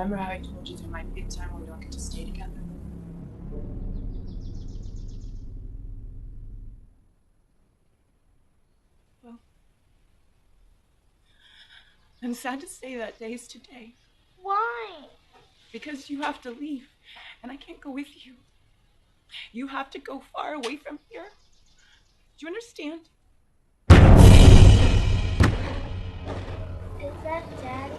Remember how I told you there might be a time when we don't get to stay together? Well, I'm sad to say that day's today. Why? Because you have to leave, and I can't go with you. You have to go far away from here. Do you understand? Is that Daddy?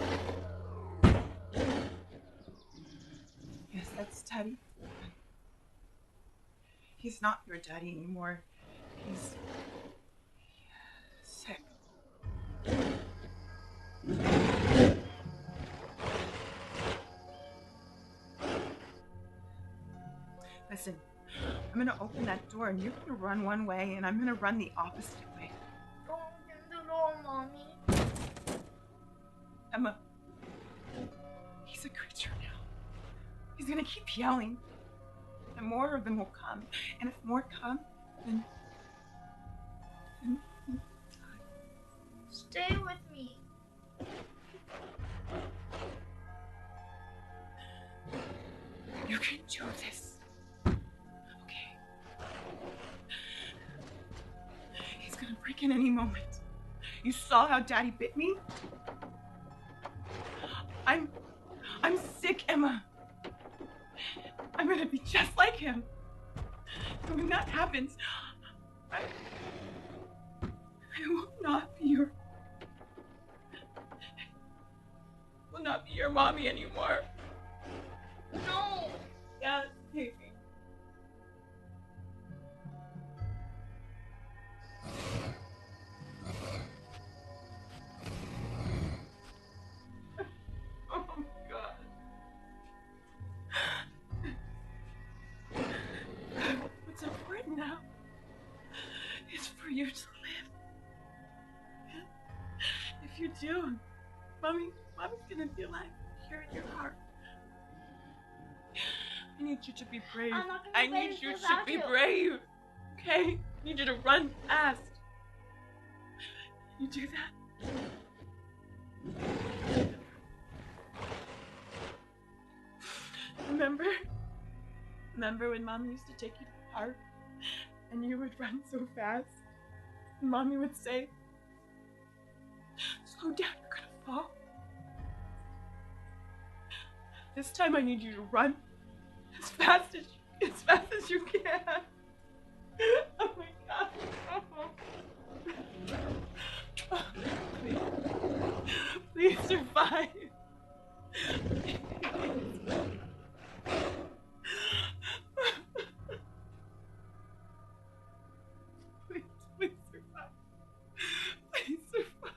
Yes, that's Daddy. He's not your daddy anymore. He's sick. Listen, I'm gonna open that door and you're gonna run one way and I'm gonna run the opposite way. Open the door, Mommy. Emma, he's a creature now. He's gonna keep yelling. And more of them will come. And if more come, then Stay with me. You can do this. Okay. He's gonna break in any moment. You saw how Daddy bit me? I'm sick, Emma. I'm gonna be just like him. And when that happens, I will not be your mommy anymore. No. Yes, baby. Oh my God. What's important now is for you to live. If you do, Mommy's gonna be alive here in your heart. I need you to be brave. I need you to be brave. Okay? I need you to run fast. You do that? Remember when Mommy used to take you to the park and you would run so fast? And Mommy would say, "Slow down, you're gonna fall." This time I need you to run as fast as you can. Oh my God. Please survive. Please survive. Please survive.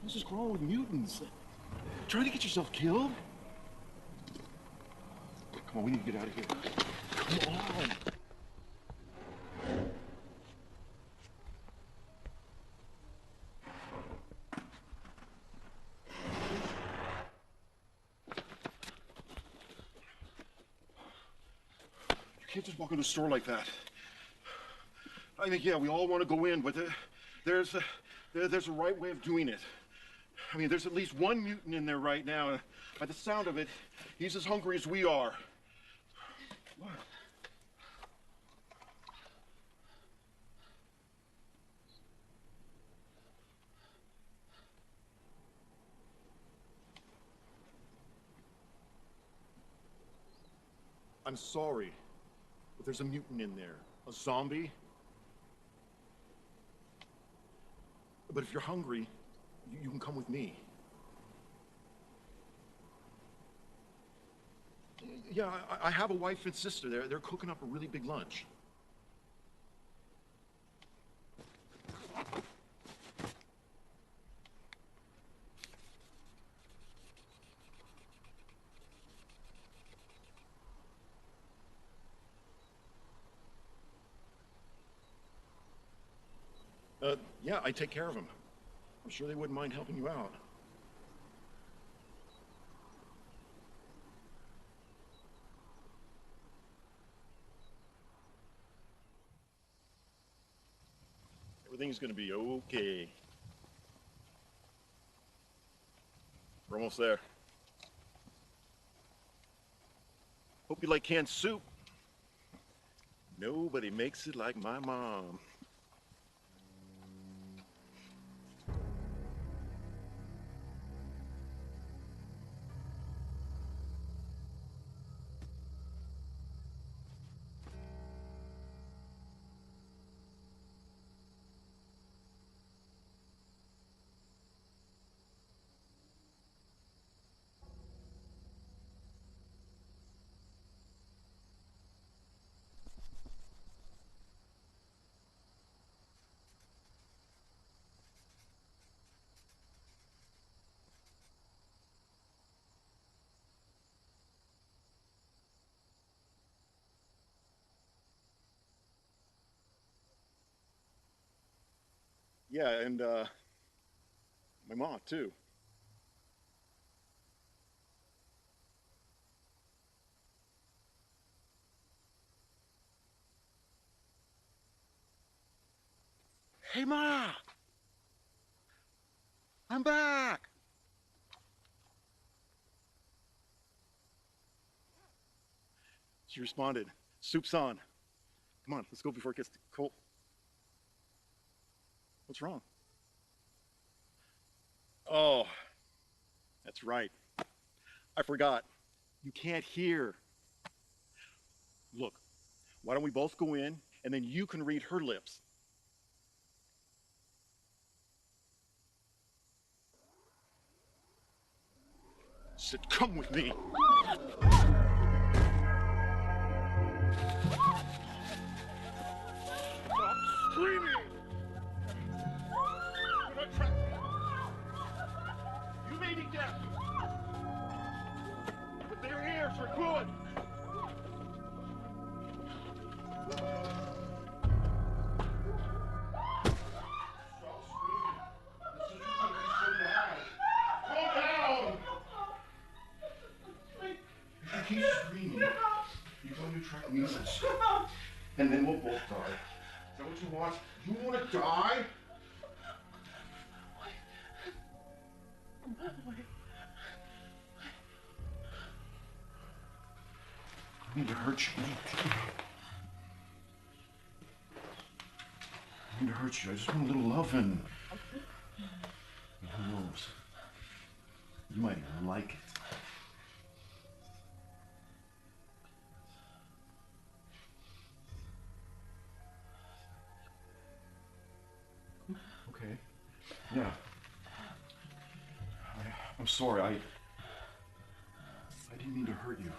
What's this wrong with mutants? Trying to get yourself killed? Come on, we need to get out of here. Come on. You can't just walk into a store like that. I think, yeah, we all want to go in, but there's a right way of doing it. I mean, there's at least one mutant in there right now. By the sound of it, he's as hungry as we are. What? I'm sorry, but there's a mutant in there. A zombie. But if you're hungry, you can come with me. Yeah, I have a wife and sister. They're cooking up a really big lunch. Yeah, I take care of them. I'm sure they wouldn't mind helping you out. Everything's gonna be okay. We're almost there. Hope you like canned soup. Nobody makes it like my mom. Yeah, and my mom too. Hey, Ma! I'm back! She responded, soup's on. Come on, let's go before it gets cold. What's wrong? Oh, that's right. I forgot. You can't hear. Look, why don't we both go in and then you can read her lips? Said, come with me. Stop screaming! You're not trapped. You may be deaf, but their ears are good. Stop screaming. This isn't gonna be so bad. Calm down! If you keep screaming, you're going to attract measles. And then we'll both die. Is that what you want? You want to die? I need to hurt you. I need to hurt you. I just want a little loving. And who knows? You might even like it. Okay. Yeah. I'm sorry. I didn't mean to hurt you.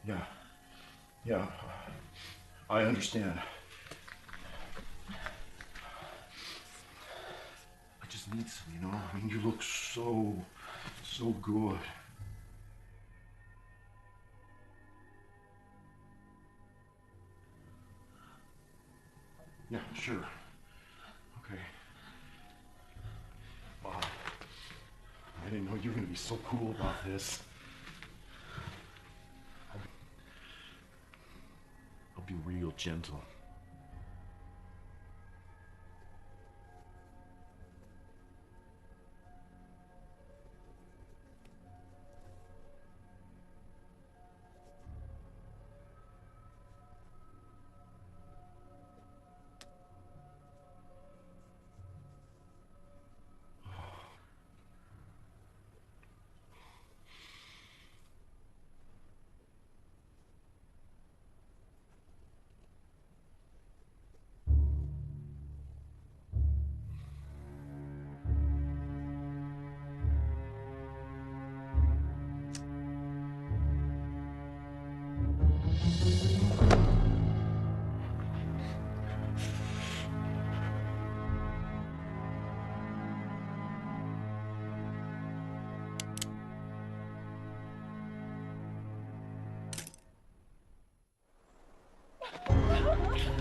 Yeah. Yeah. I understand. I just need some, you know? I mean, you look so good. Yeah, sure. Okay. Wow. I didn't know you were gonna be so cool about this. I'll be real gentle.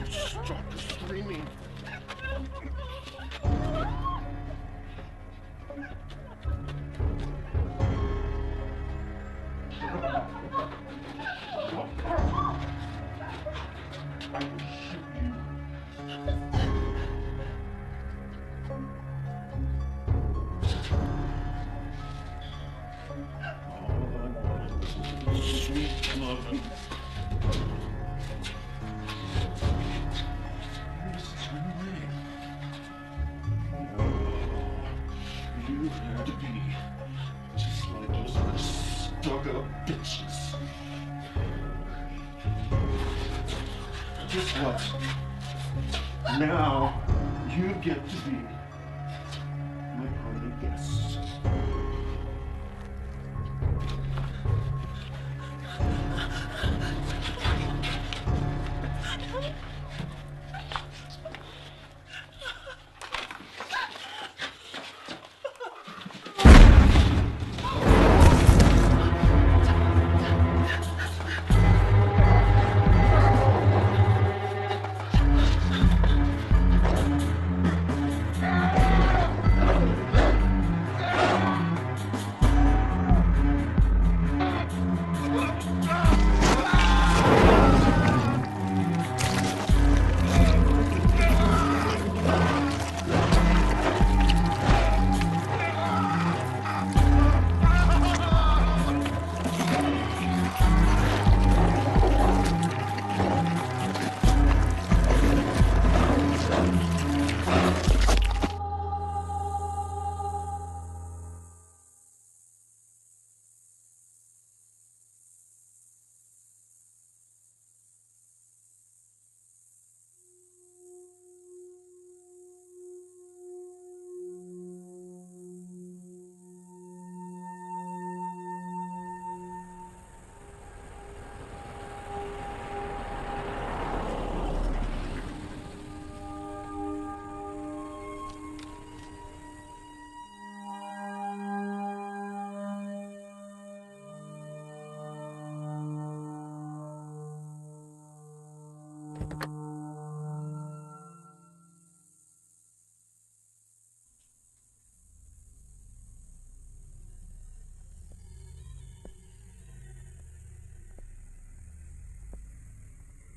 Stop screaming. Sweet mother. You had to be just like those other stuck-up bitches. Guess what? Now you get to be my permanent guest.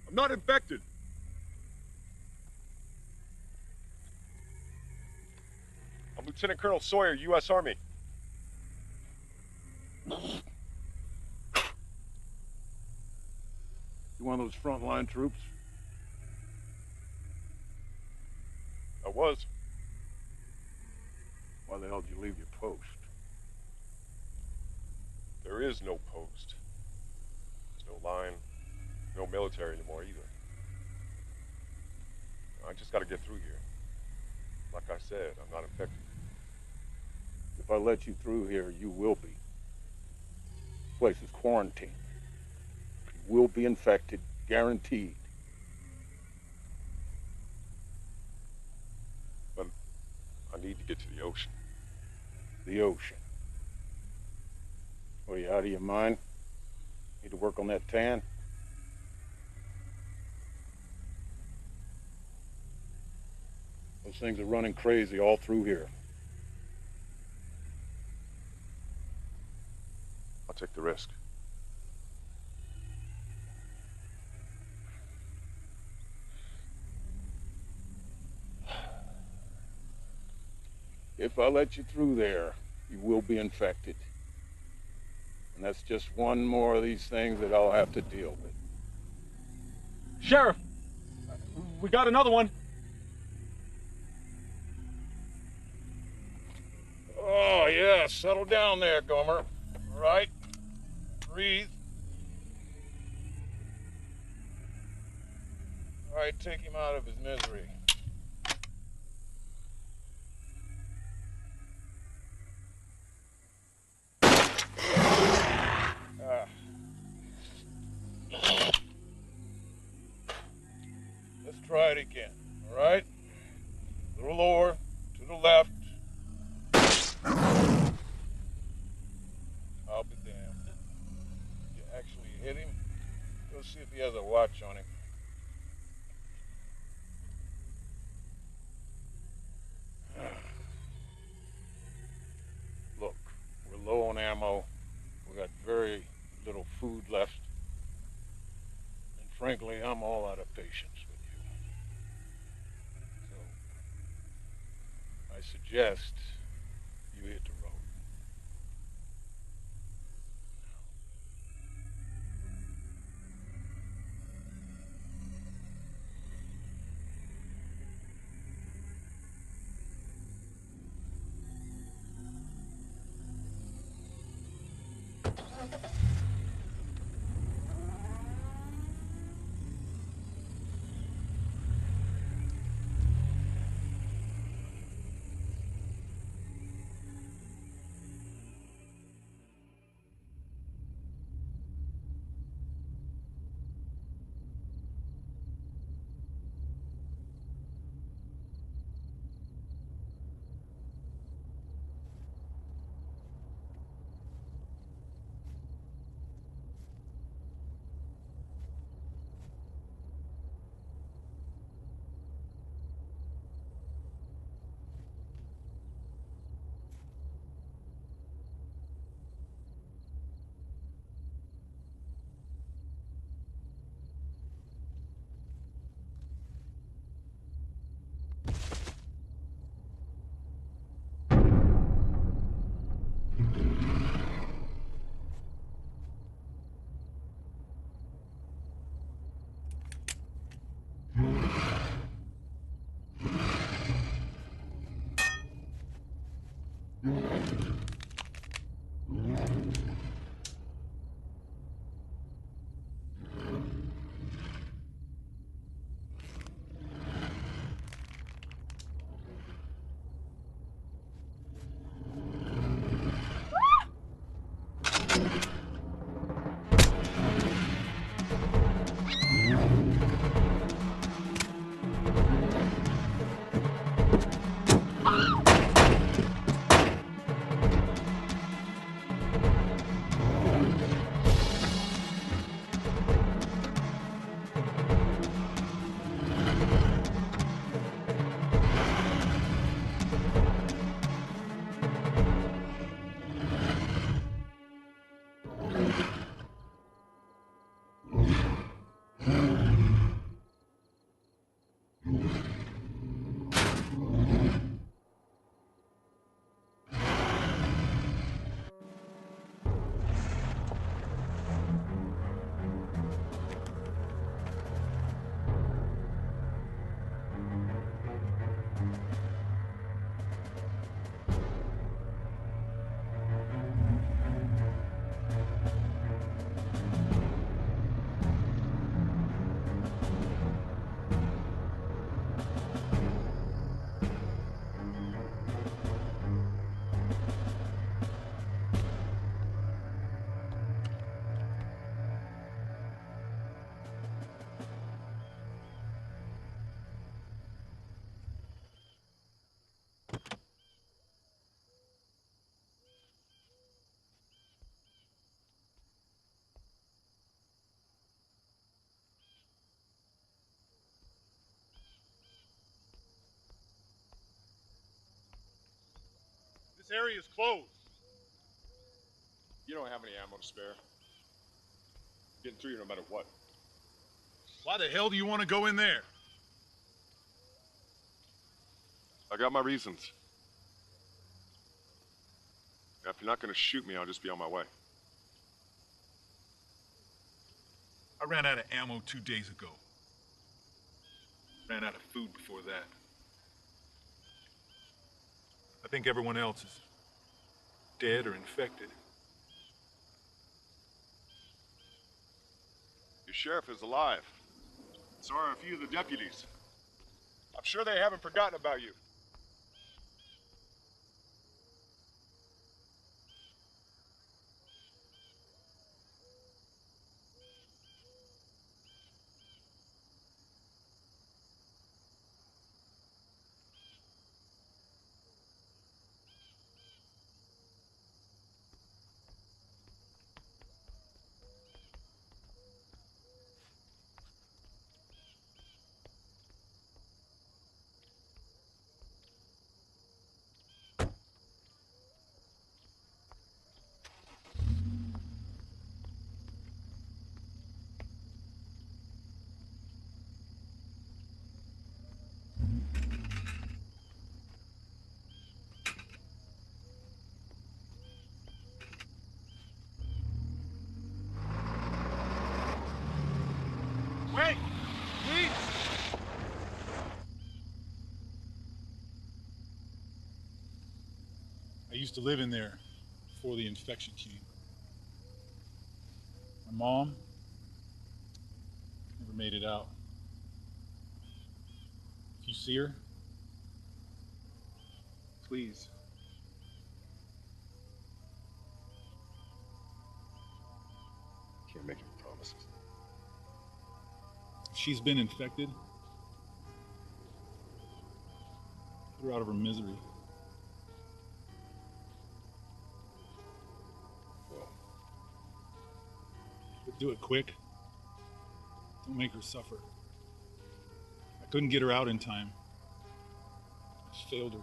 I'm not infected. I'm Lieutenant Colonel Sawyer, U.S. Army. You one of those frontline troops? I was. Why the hell did you leave your post? There is no post. There's no line. No military anymore either. I just gotta get through here. Like I said, I'm not infected. If I let you through here, you will be. This place is quarantined. will be infected, guaranteed. But I need to get to the ocean. The ocean. What are you, out of your mind? Need to work on that tan? Those things are running crazy all through here. I'll take the risk. If I let you through there, you will be infected. And that's just one more of these things that I'll have to deal with. Sheriff! We got another one! Oh, yeah, settle down there, Gomer. All right? Breathe. All right, take him out of his misery. Let's try it again, all right? A little lower, to the left. I'll be damned. Did you actually hit him? Go see if he has a watch on him. Look, we're low on ammo. We got very little food left. And frankly, I'm all out of patience with you. So, I suggest you hit the road. This area is closed. You don't have any ammo to spare. Getting through you no matter what. Why the hell do you want to go in there? I got my reasons. If you're not gonna shoot me, I'll just be on my way. I ran out of ammo 2 days ago. Ran out of food before that. I think everyone else is dead or infected. Your sheriff is alive. So are a few of the deputies. I'm sure they haven't forgotten about you. Wait! Please! I used to live in there before the infection came. My mom never made it out. If you see her, please. Can't make any promises. She's been infected. Put her out of her misery. Well, But do it quick. Don't make her suffer. I couldn't get her out in time. I failed her.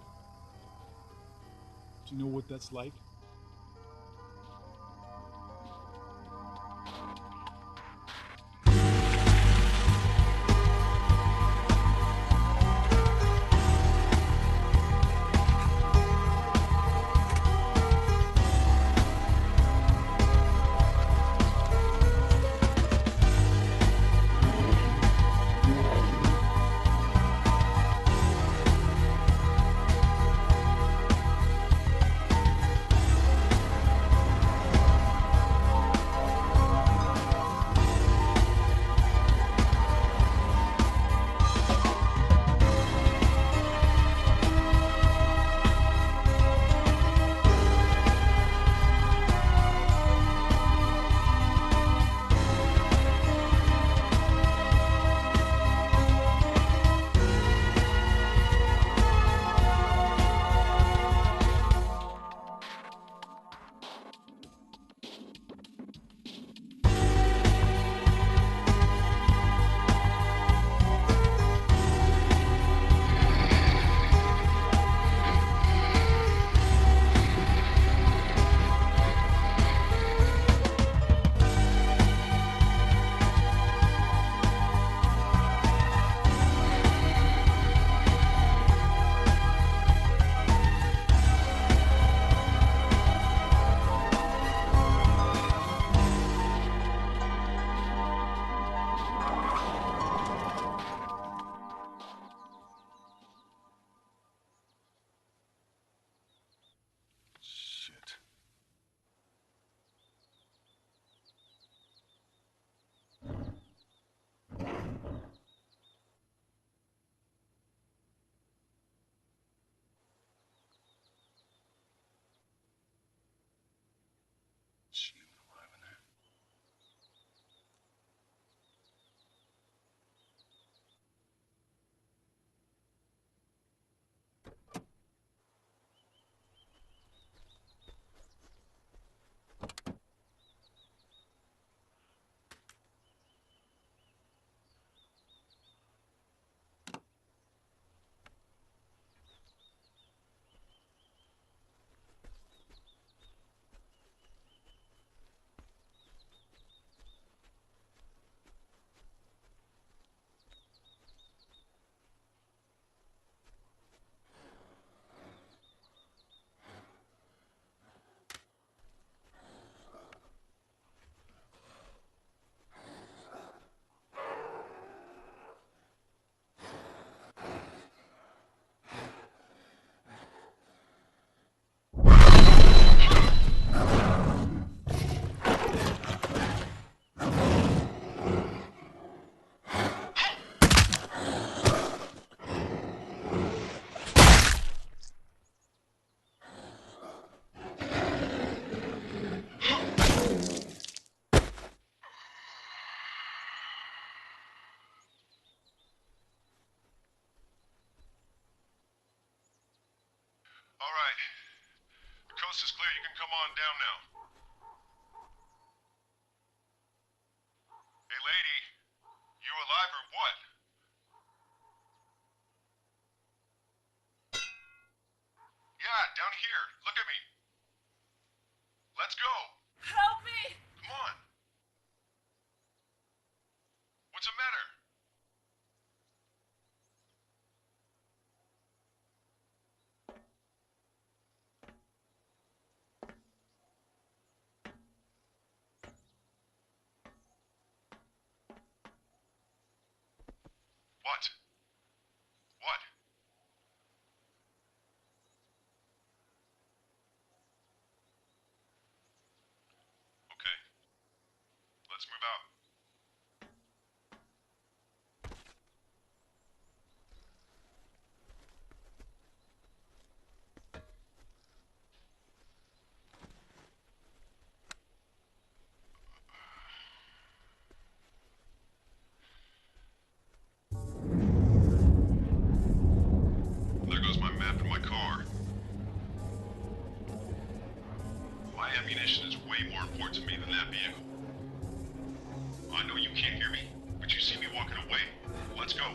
Do you know what that's like? All right. The coast is clear. You can come on down now. Hey, lady. You alive or what? Yeah, down here. Look at me. Let's go. Help me! Come on. What's the matter? What? What? Okay. Let's move out. There goes my map in my car. My ammunition is way more important to me than that vehicle. I know you can't hear me, but you see me walking away. Let's go.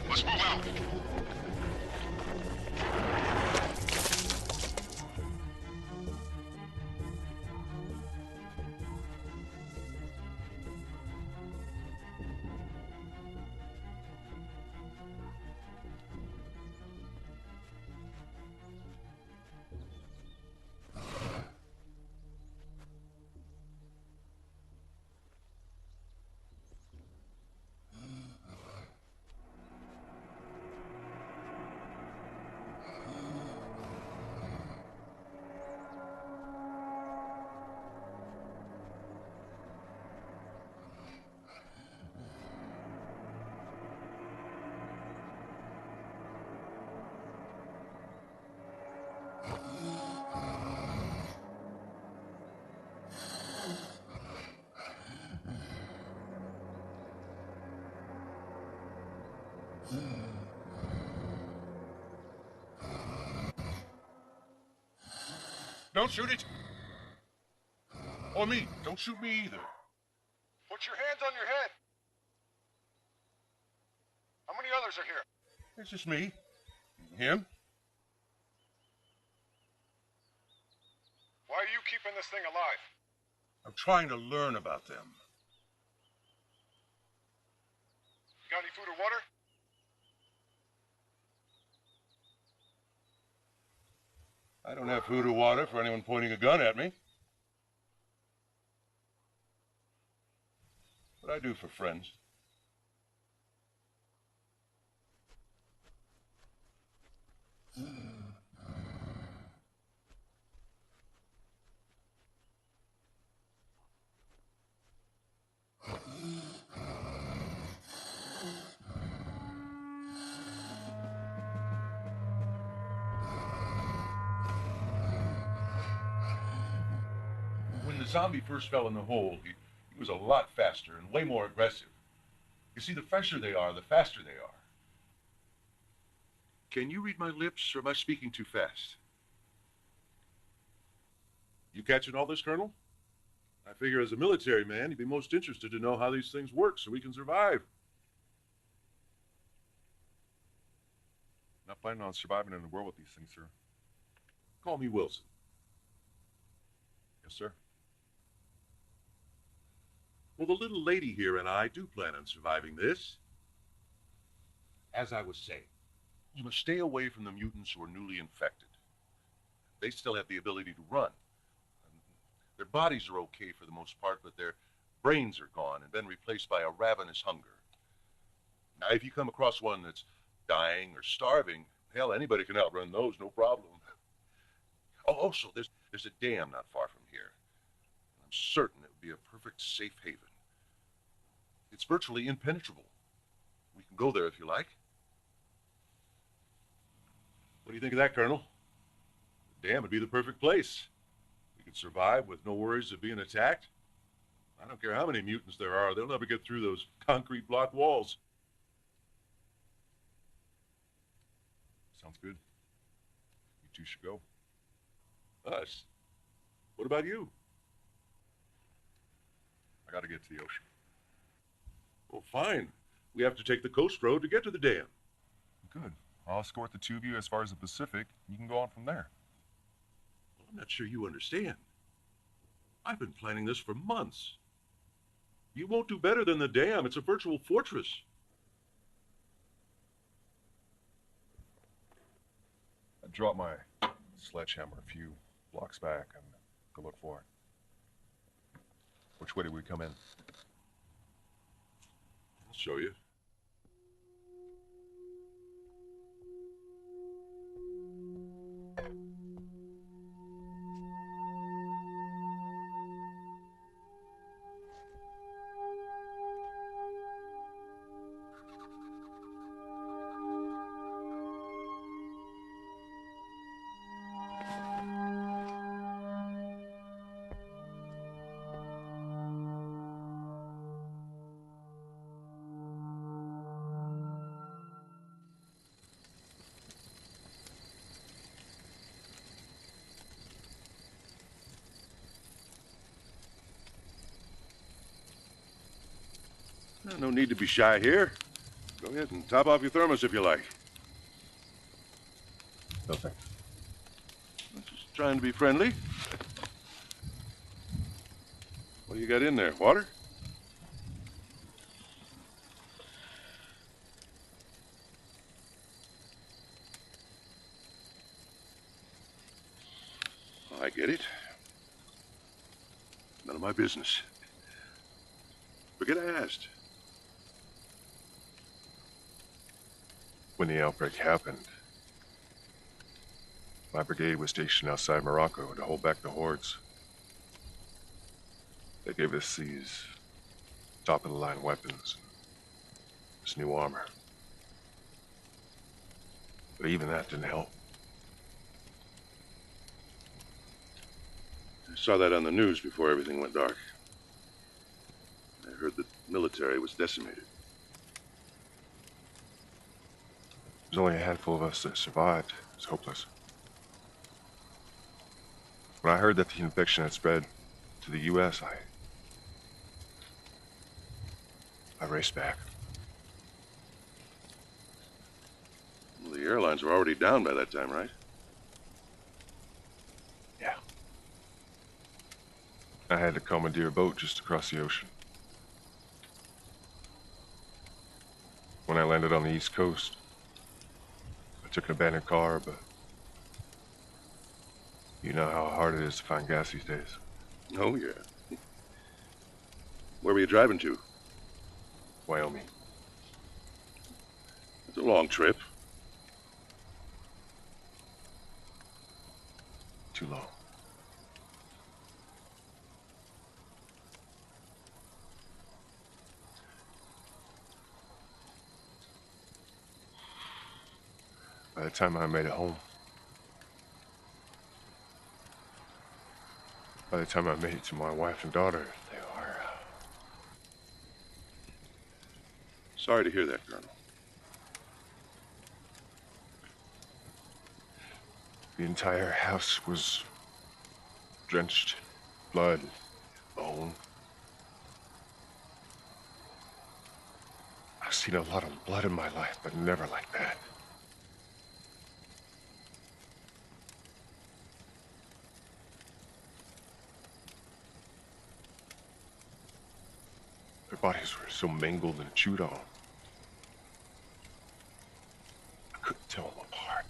Let's move out. Don't shoot it. Or me. Don't shoot me either. Put your hands on your head. How many others are here? It's just me. Him. Why are you keeping this thing alive? I'm trying to learn about them. You got any food or water? I don't have food or water for anyone pointing a gun at me. But I do for friends. When the zombie first fell in the hole, he was a lot faster and way more aggressive. You see, the fresher they are, the faster they are. Can you read my lips, or am I speaking too fast? You catching all this, Colonel? I figure as a military man, you'd be most interested to know how these things work so we can survive. planning on surviving in the world with these things, sir. Call me Wilson. Yes, sir. Well, the little lady here and I do plan on surviving this. As I was saying, you must stay away from the mutants who are newly infected. They still have the ability to run. Their bodies are okay for the most part, but their brains are gone and been replaced by a ravenous hunger. Now, if you come across one that's dying or starving, hell, anybody can outrun those, no problem. Oh, also, there's a dam not far from here. I'm certain it would be a perfect safe haven. It's virtually impenetrable. We can go there if you like. What do you think of that, Colonel? The dam would be the perfect place. We could survive with no worries of being attacked. I don't care how many mutants there are, they'll never get through those concrete block walls. Sounds good. You two should go. Us? What about you? I gotta get to the ocean. Oh, fine. We have to take the coast road to get to the dam. Good. I'll escort the two of you as far as the Pacific. You can go on from there. Well, I'm not sure you understand. I've been planning this for months. You won't do better than the dam. It's a virtual fortress. I dropped my sledgehammer a few blocks back and go look for it. Which way did we come in? I'll show you. No need to be shy here. Go ahead and top off your thermos if you like. No thanks. I'm just trying to be friendly. What do you got in there? Water? Oh, I get it. None of my business. Forget I asked. When the outbreak happened, my brigade was stationed outside Morocco to hold back the hordes. They gave us these top-of-the-line weapons, this new armor. But even that didn't help. I saw that on the news before everything went dark. I heard the military was decimated. There's only a handful of us that survived. It was hopeless. When I heard that the infection had spread to the U.S., I raced back. Well, the airlines were already down by that time, right? Yeah. I had to commandeer a boat just across the ocean. When I landed on the East Coast, I took an abandoned car, but you know how hard it is to find gas these days. Oh, yeah. Where were you driving to? Wyoming. It's a long trip. Too long. By the time I made it home, by the time I made it to my wife and daughter, they were... Sorry to hear that, Colonel. The entire house was drenched in blood, bone. I've seen a lot of blood in my life, but never like that. bodies were so mangled and chewed on. I couldn't tell them apart.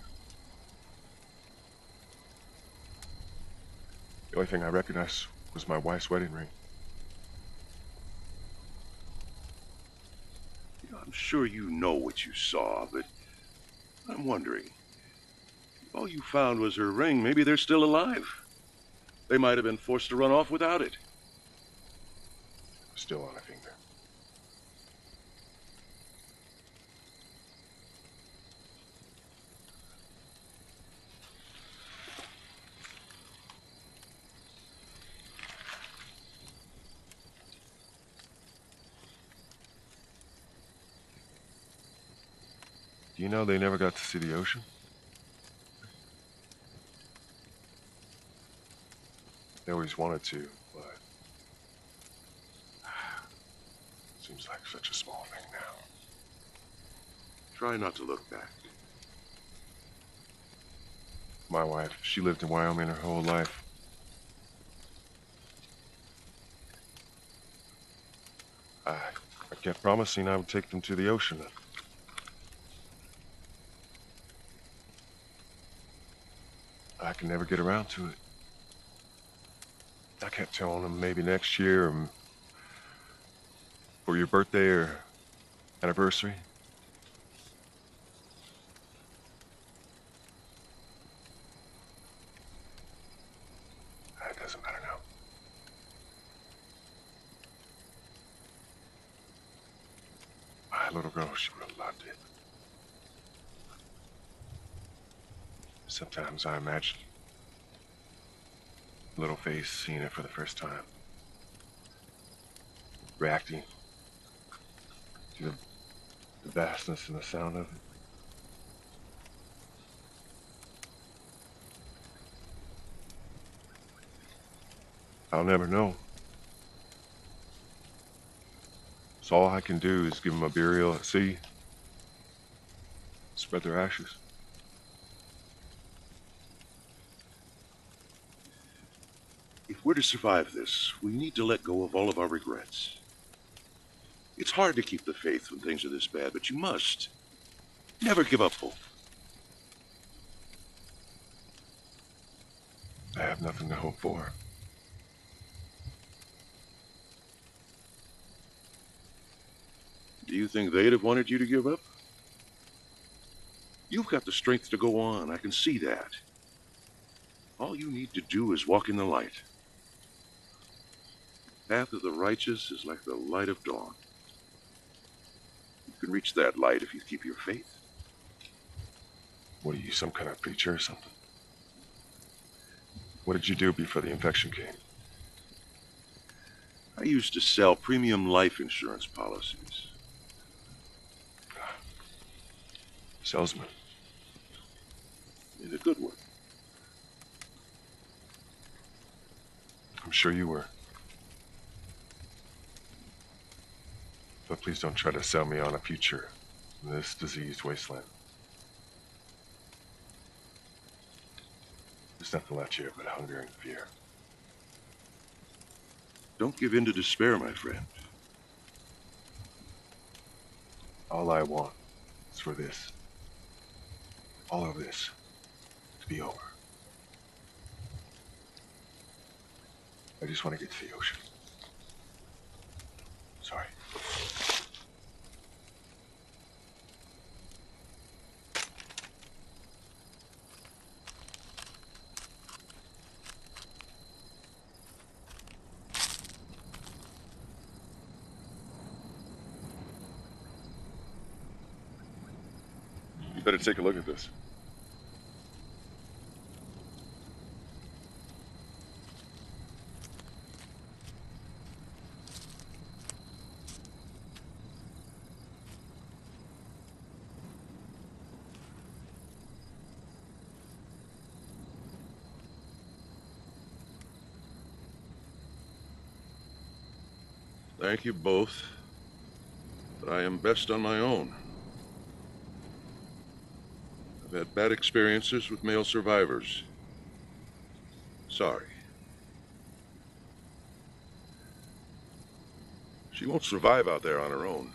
The only thing I recognized was my wife's wedding ring. I'm sure you know what you saw, but I'm wondering, if all you found was her ring, maybe they're still alive. They might have been forced to run off without it. Still on a finger. Do you know they never got to see the ocean? They always wanted to, but seems like such a small thing now. Try not to look back. My wife, she lived in Wyoming her whole life. I kept promising I would take them to the ocean. I can never get around to it. I kept telling them maybe next year or for your birthday or anniversary. It doesn't matter now. My little girl, she would have loved it. Sometimes I imagine little face seeing it for the first time, reacting to the vastness and the sound of it. I'll never know. So all I can do is give them a burial at sea, spread their ashes. If we're to survive this, we need to let go of all of our regrets. It's hard to keep the faith when things are this bad, but you must. Never give up hope. I have nothing to hope for. Do you think they'd have wanted you to give up? You've got the strength to go on. I can see that. All you need to do is walk in the light. The path of the righteous is like the light of dawn. You can reach that light if you keep your faith. What are you, some kind of preacher or something? What did you do before the infection came? I used to sell premium life insurance policies. Salesman. In a good one. I'm sure you were. But please don't try to sell me on a future in this diseased wasteland. There's nothing left here but hunger and fear. Don't give in to despair, my friend. All I want is for this, all of this, to be over. I just want to get to the ocean. Sorry. You better take a look at this. Thank you both, but I am best on my own. I've had bad experiences with male survivors. Sorry. She won't survive out there on her own.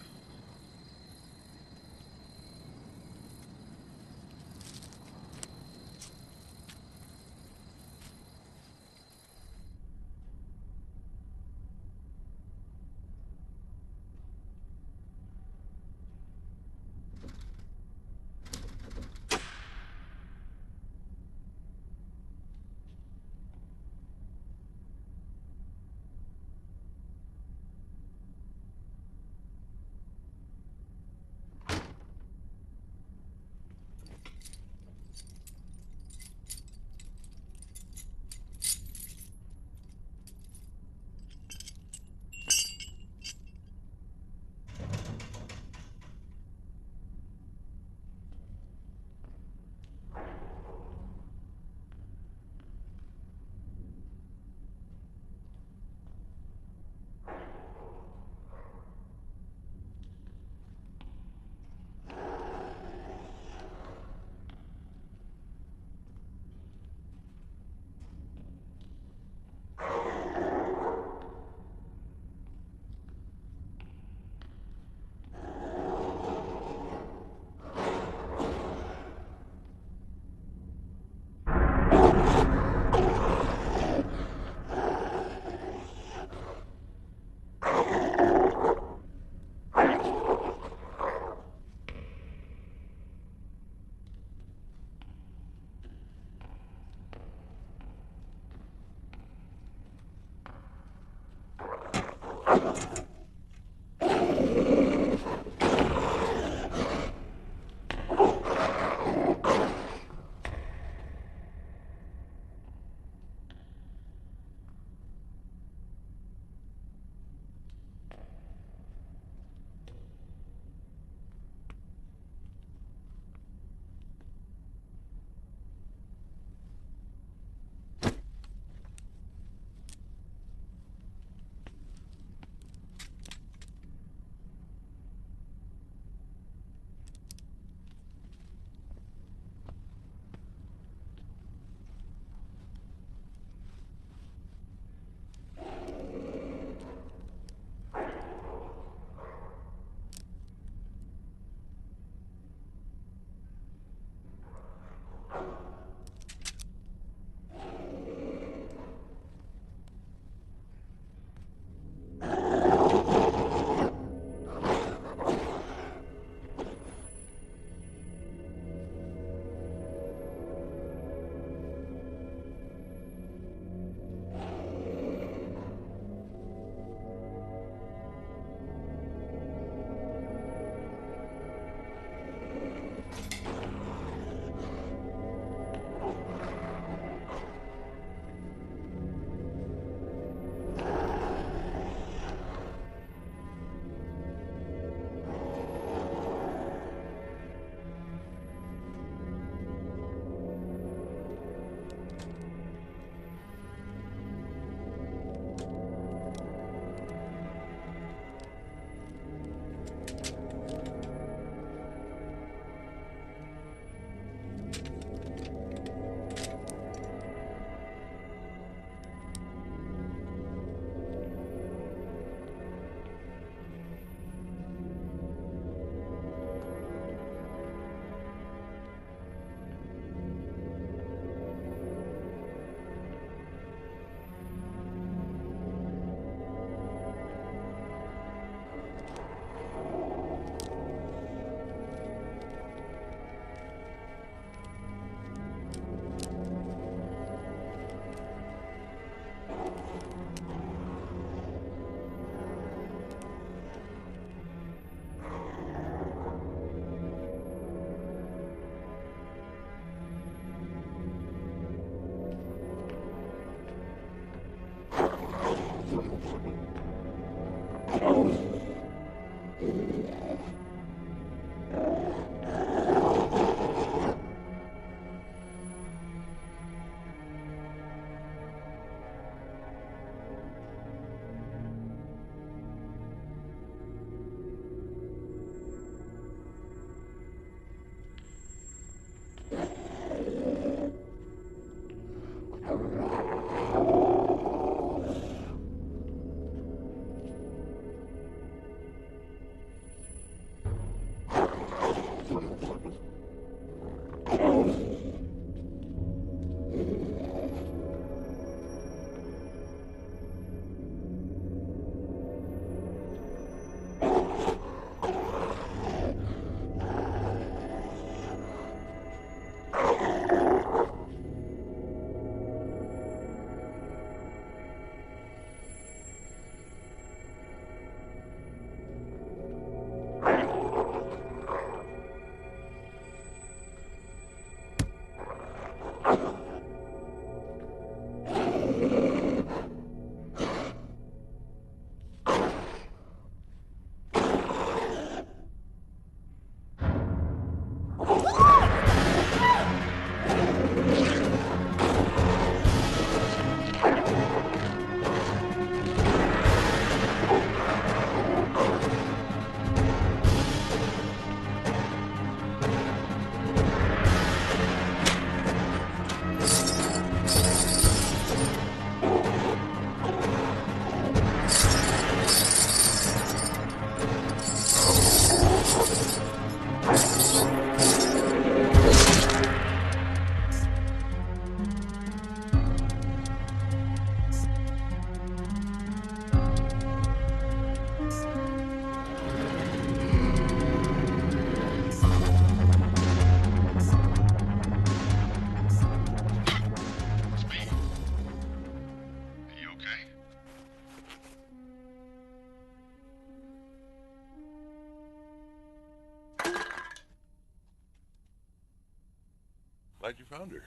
found her.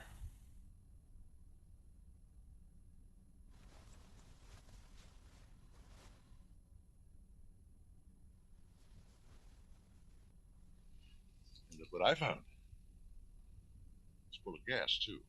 And look what I found. It's full of gas, too.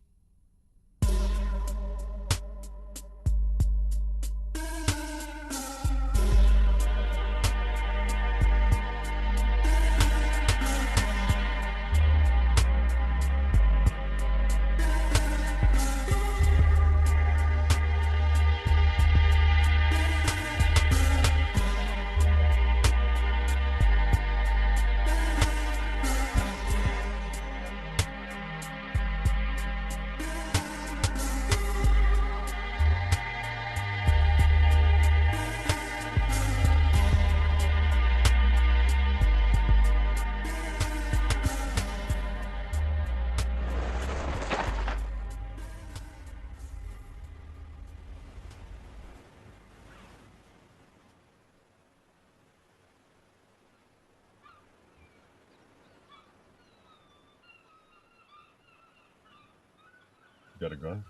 Got a gun?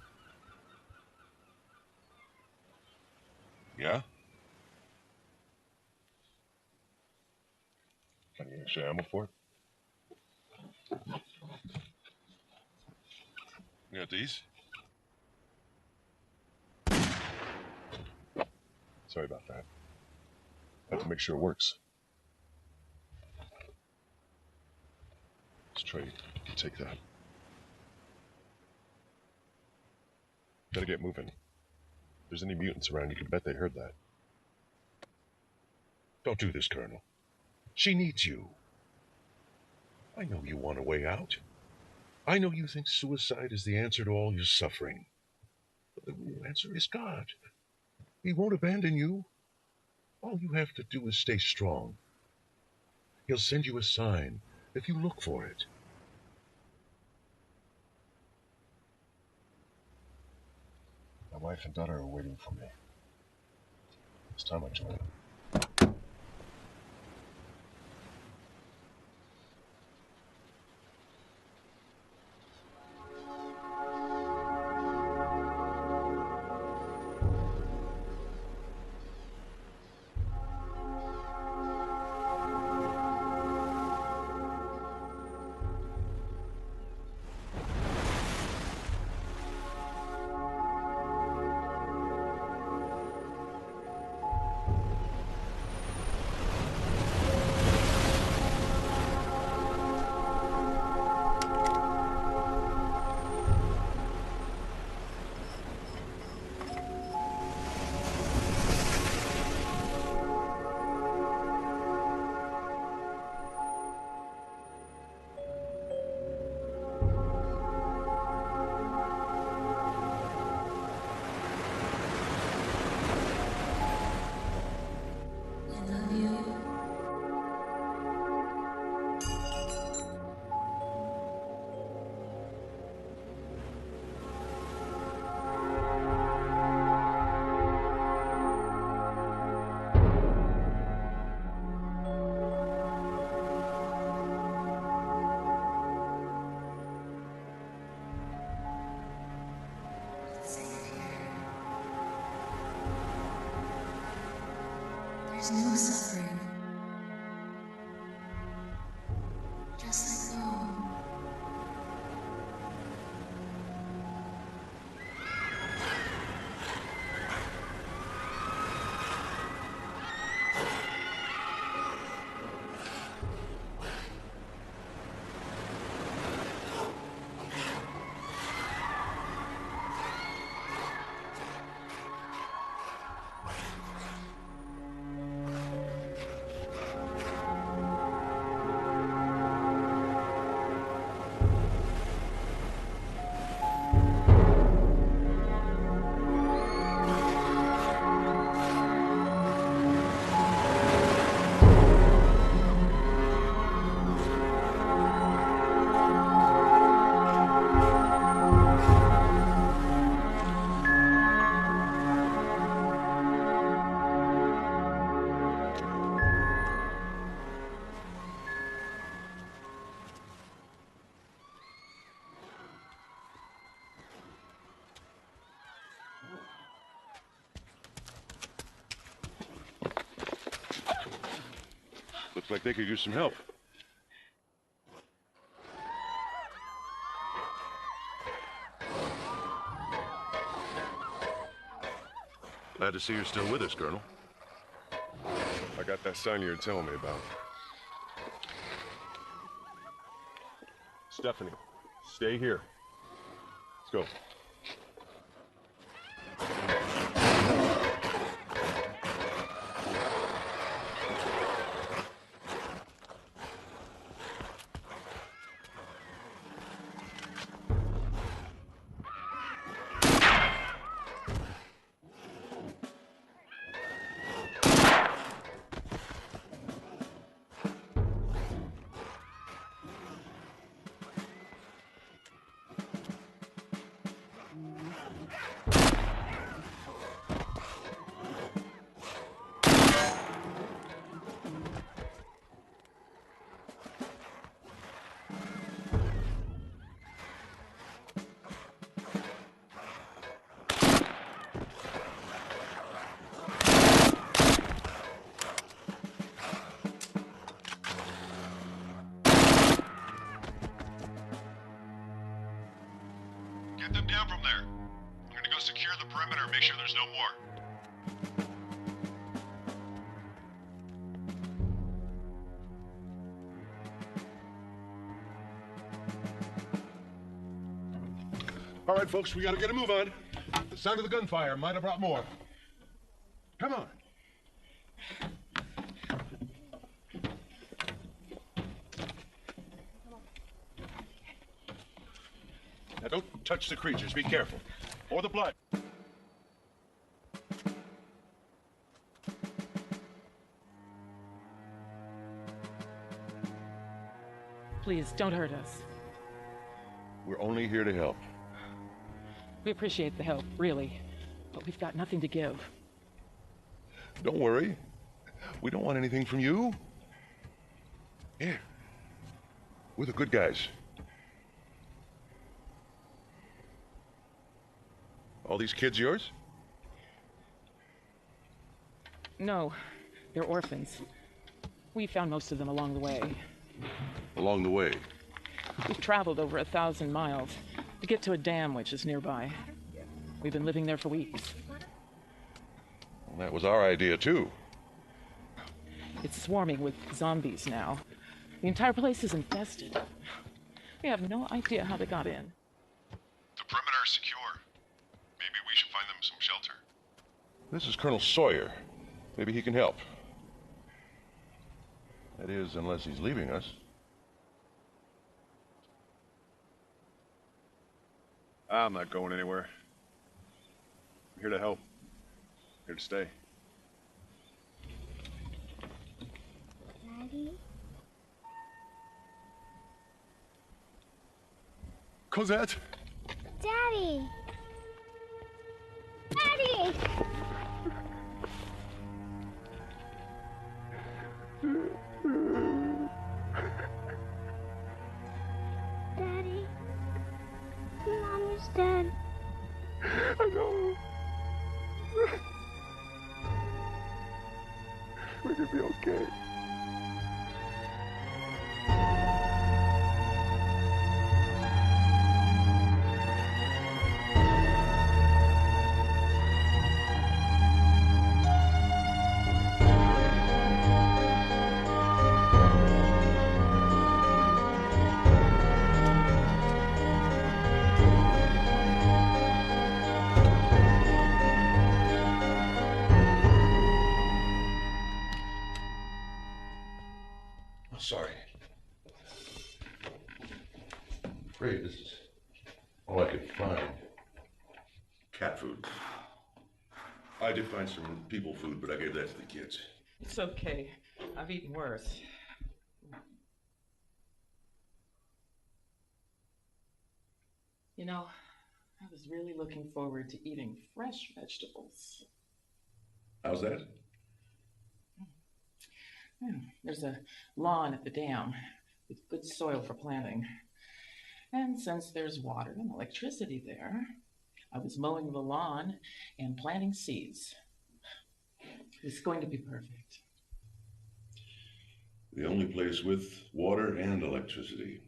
Yeah? Any extra ammo for it? You got these? Sorry about that. Have to make sure it works. Let's try to take that. Gotta get moving. If there's any mutants around, you can bet they heard that. Don't do this, Colonel. She needs you. I know you want a way out. I know you think suicide is the answer to all your suffering. But the real answer is God. He won't abandon you. All you have to do is stay strong. He'll send you a sign if you look for it. My wife and daughter are waiting for me. It's time I joined them. There's no suffering. Just like home. like they could use some help. Glad to see you're still with us, Colonel. I got that son you were telling me about. Stephanie, stay here. Let's go. Get them down from there. I'm gonna go secure the perimeter and make sure there's no more. All right, folks, we gotta get a move on. The sound of the gunfire might have brought more. Come on. Now, don't touch the creatures. Be careful. Or the blood. Please, don't hurt us. We're only here to help. We appreciate the help, really, but we've got nothing to give. Don't worry. We don't want anything from you. Here. We're the good guys. All these kids yours? No, they're orphans. We found most of them along the way. Along the way? We've traveled over 1,000 miles to get to a dam which is nearby. We've been living there for weeks. Well, that was our idea, too. It's swarming with zombies now. The entire place is infested. We have no idea how they got in. The perimeter is secure. Maybe we should find them some shelter. This is Colonel Sawyer. Maybe he can help. That is, unless he's leaving us. I'm not going anywhere. I'm here to help. Here to stay. Daddy? Cosette! Daddy! Daddy! Daddy? Mommy's dead. I know. We're gonna be okay. Sorry. I'm afraid this is all I could find. Cat food. I did find some people food, but I gave that to the kids. It's okay. I've eaten worse. You know, I was really looking forward to eating fresh vegetables. How's that? There's a lawn at the dam with good soil for planting. And since there's water and electricity there, I was mowing the lawn and planting seeds. It's going to be perfect. The only place with water and electricity.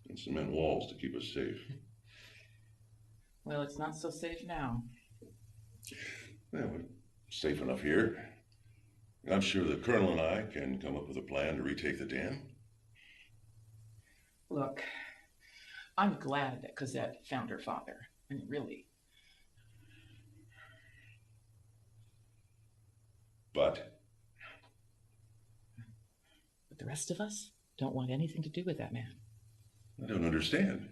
And cement walls to keep us safe. Well, it's not so safe now. Well, we're safe enough here. I'm sure the Colonel and I can come up with a plan to retake the dam. Look, I'm glad that Cosette found her father. I mean, really. But the rest of us don't want anything to do with that man. I don't understand.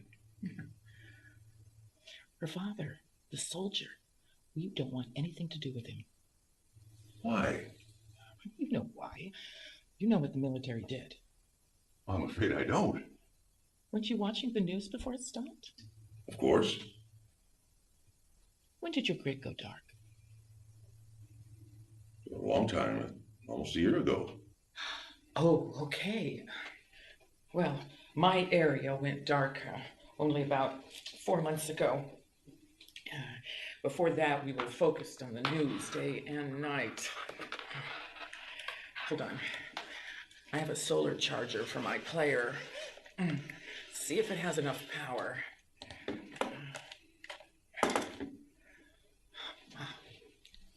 Her father, the soldier, we don't want anything to do with him. Why? You know why. You know what the military did. I'm afraid I don't. Weren't you watching the news before it stopped? Of course. When did your grid go dark? A long time, almost a year ago. Oh, okay. Well, my area went dark only about 4 months ago. Before that, we were focused on the news day and night. Hold on. I have a solar charger for my player. See if it has enough power.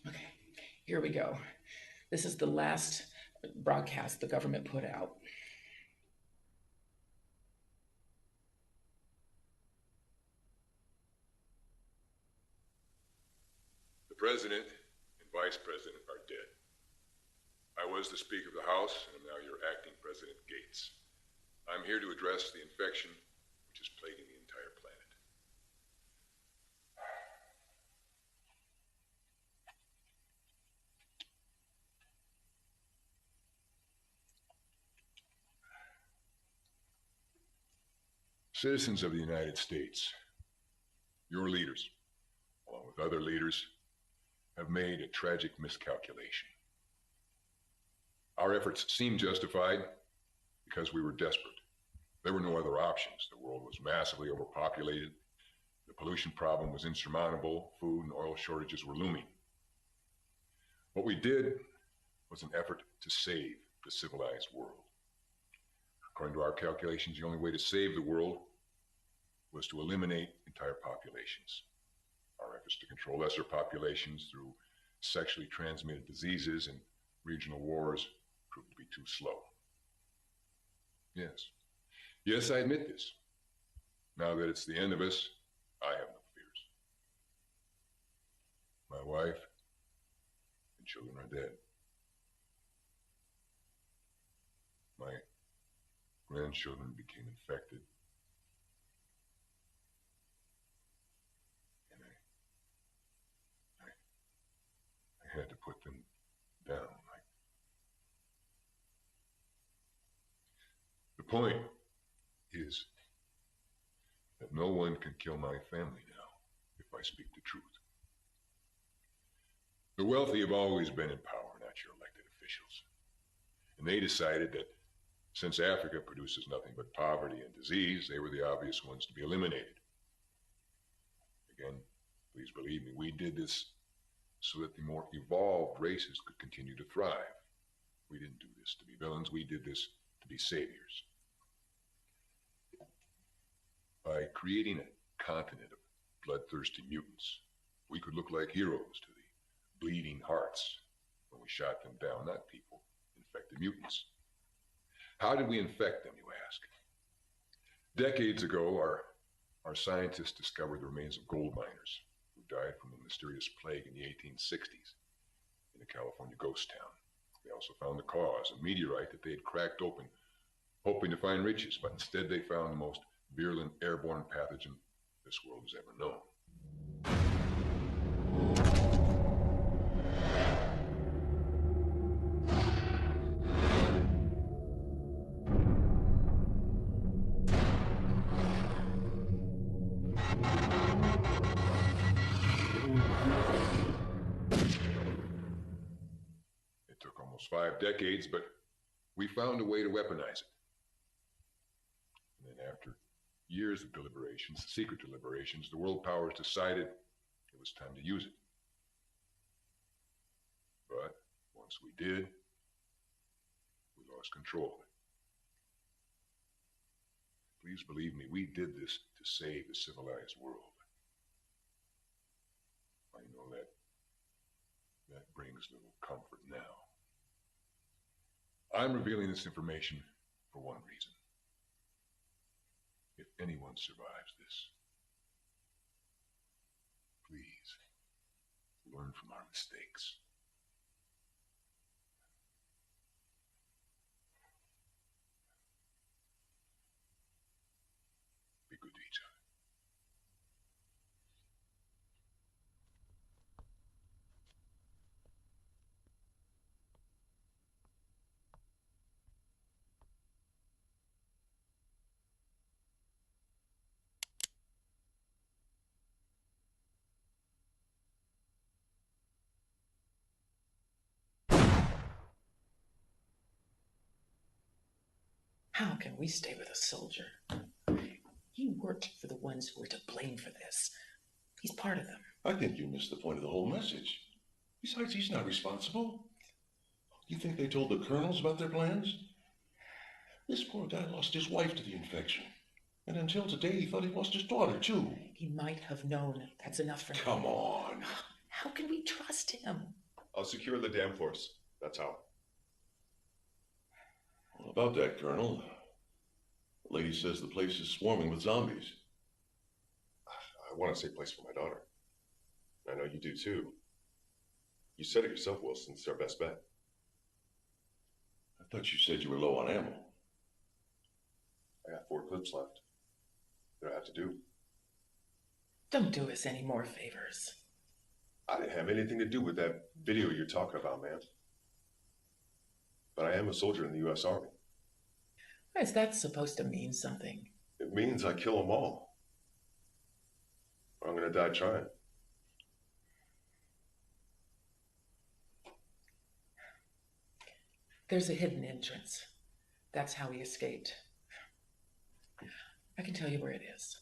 Okay, here we go. This is the last broadcast the government put out. The president and vice president are dead. I was the Speaker of the House, and I'm now your acting President Gates. I'm here to address the infection which is plaguing the entire planet. Citizens of the United States, your leaders, along with other leaders, have made a tragic miscalculation. Our efforts seemed justified because we were desperate. There were no other options. The world was massively overpopulated. The pollution problem was insurmountable. Food and oil shortages were looming. What we did was an effort to save the civilized world. According to our calculations, the only way to save the world was to eliminate entire populations. Our efforts to control lesser populations through sexually transmitted diseases and regional wars proved to be too slow. Yes, I admit this. Now that it's the end of us, I have no fears. My wife and children are dead. My grandchildren became infected. And I had to put them down. The point is that no one can kill my family now if I speak the truth. The wealthy have always been in power, not your elected officials. And they decided that since Africa produces nothing but poverty and disease, they were the obvious ones to be eliminated. Again, please believe me, we did this so that the more evolved races could continue to thrive. We didn't do this to be villains, we did this to be saviors. By creating a continent of bloodthirsty mutants, we could look like heroes to the bleeding hearts when we shot them down, not people, infected mutants. How did we infect them, you ask? Decades ago, our scientists discovered the remains of gold miners who died from a mysterious plague in the 1860s in a California ghost town. They also found the cause, a meteorite that they had cracked open, hoping to find riches, but instead they found the most virulent airborne pathogen this world has ever known. It took almost 5 decades, but we found a way to weaponize it. And then after years of deliberations, secret deliberations, the world powers decided it was time to use it. But once we did, we lost must control it. Please believe me, we did this to save the civilized world. I know that brings little comfort now. I'm revealing this information for one reason. If anyone survives this, please learn from our mistakes. Be good to each other. How can we stay with a soldier? He worked for the ones who were to blame for this. He's part of them. I think you missed the point of the whole message. Besides, he's not responsible. You think they told the colonels about their plans? This poor guy lost his wife to the infection. And until today, he thought he lost his daughter, too. He might have known. That's enough for him. Come on. How can we trust him? I'll secure the dam force. That's how. Well, about that, Colonel. The lady says the place is swarming with zombies. I want a safe place for my daughter. I know you do, too. You said it yourself, Wilson. It's our best bet. I thought you said you were low on ammo. I got 4 clips left. What do I have to do? Don't do us any more favors. I didn't have anything to do with that video you're talking about, man. But I am a soldier in the U.S. Army. Is that supposed to mean something? It means I kill them all. Or I'm going to die trying. There's a hidden entrance. That's how he escaped. I can tell you where it is.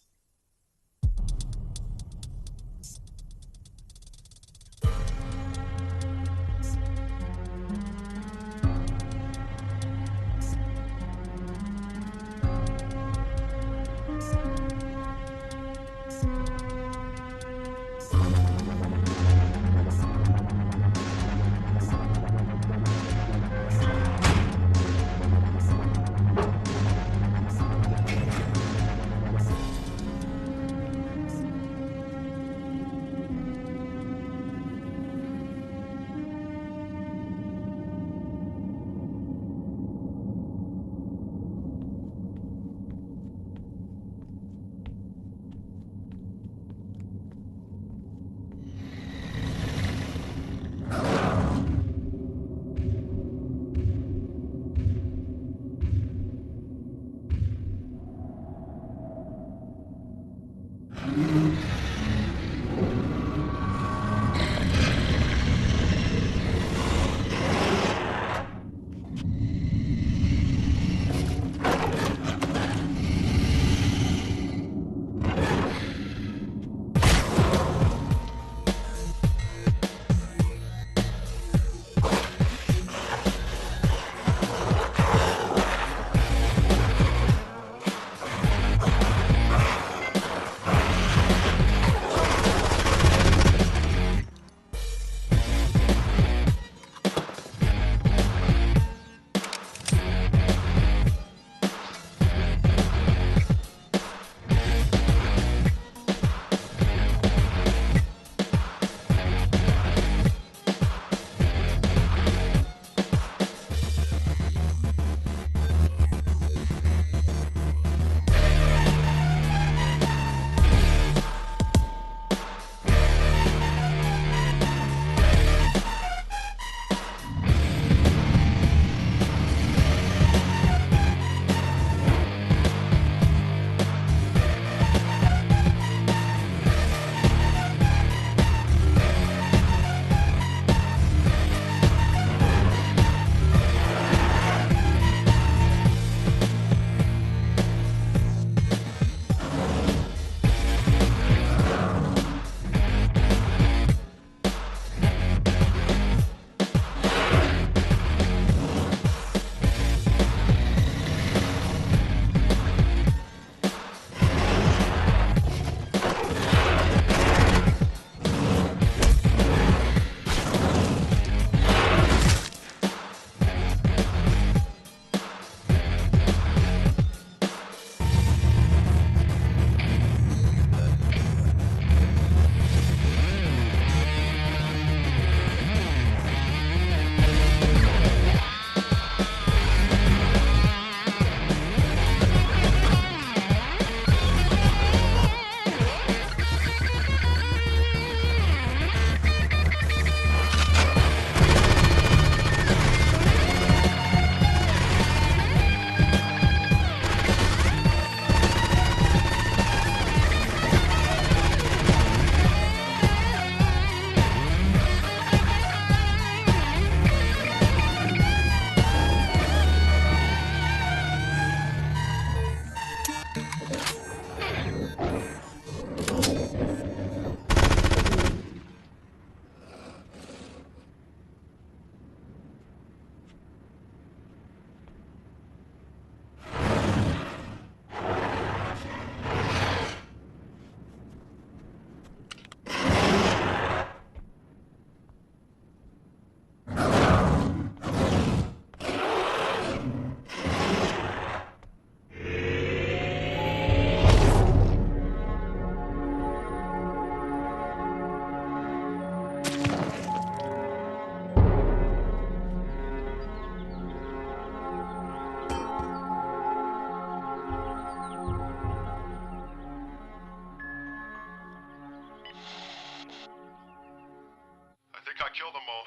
think I killed them all.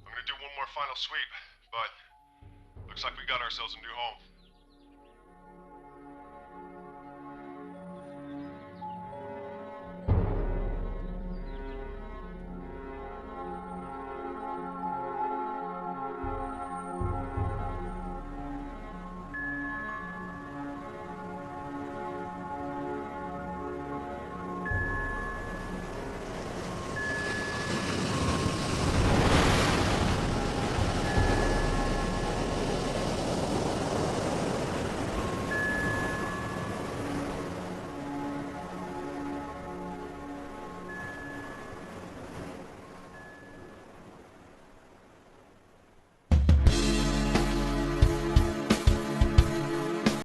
I'm gonna do one more final sweep, but looks like we got ourselves a new home.